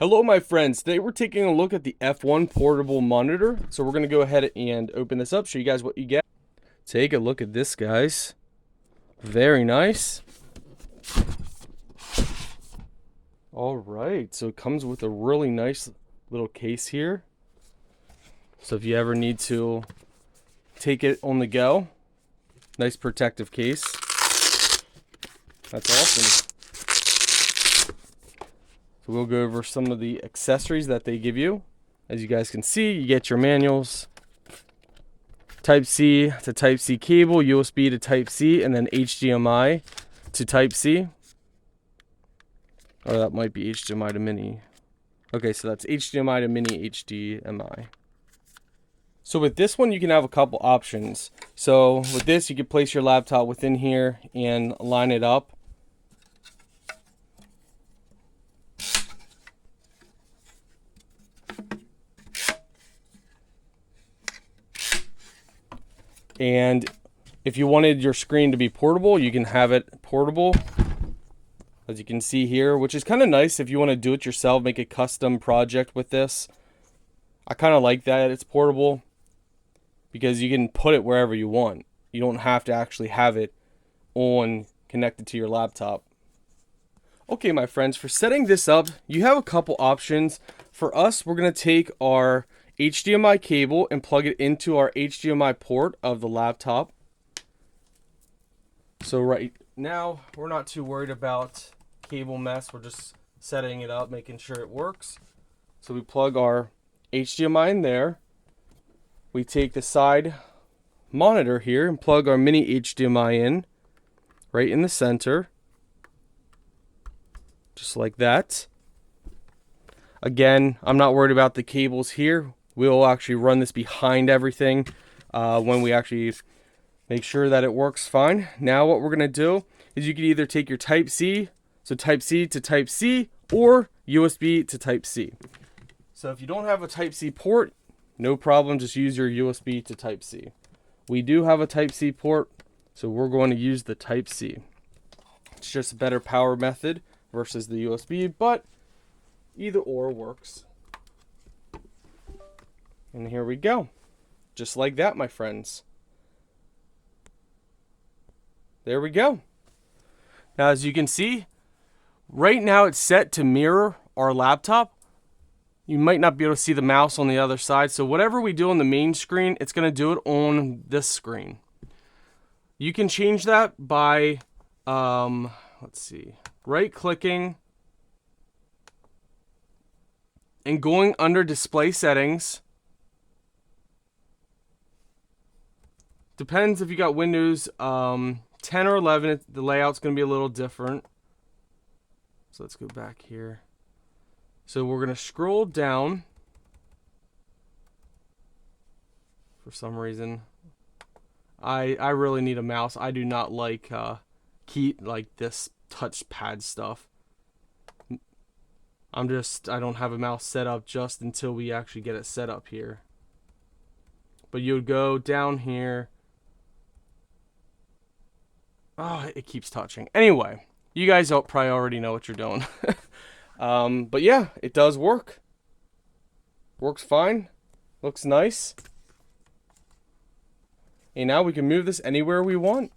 Hello my friends, today we're taking a look at the F1 portable monitor. So we're going to go ahead and open this up, show you guys what you get. Take a look at this, guys. Very nice. Alright, so it comes with a really nice little case here. So if you ever need to take it on the go, nice protective case. That's awesome. So we'll go over some of the accessories that they give you. As you guys can see, you get your manuals, Type-C to Type-C cable, USB to Type-C, and then HDMI to Type-C. Or that might be HDMI to mini. Okay, so that's HDMI to mini HDMI. So with this one, you can have a couple options. So with this, you can place your laptop within here and line it up. And if you wanted your screen to be portable, you can have it portable, as you can see here, which is kind of nice if you want to do it yourself, make a custom project with this. I kind of like that it's portable because you can put it wherever you want. You don't have to actually have it on connected to your laptop. Okay, my friends, for setting this up, you have a couple options. For us, we're going to take our HDMI cable and plug it into our HDMI port of the laptop. So right now, we're not too worried about cable mess. We're just setting it up, making sure it works. So we plug our HDMI in there. We take the side monitor here and plug our mini HDMI in right in the center. Just like that. Again, I'm not worried about the cables here. We'll actually run this behind everything when we actually make sure that it works fine. Now what we're going to do is you can either take your Type-C, so Type-C to Type-C, or USB to Type-C. So if you don't have a Type-C port, no problem, just use your USB to Type-C. We do have a Type-C port, so we're going to use the Type-C. It's just a better power method versus the USB, but either or works. And here we go. Just like that, my friends. There we go. Now, as you can see, right now it's set to mirror our laptop. You might not be able to see the mouse on the other side. So whatever we do on the main screen, it's going to do it on this screen. You can change that by, let's see, right-clicking and going under display settings. Depends if you got Windows 10 or 11, the layout's going to be a little different. So let's go back here. So we're going to scroll down. For some reason, I really need a mouse. I do not like this touchpad stuff. I don't have a mouse set up just until we actually get it set up here. But you would go down here. Oh, it keeps touching. Anyway, you guys probably already know what you're doing. But yeah, it does work. Works fine. Looks nice. And now we can move this anywhere we want.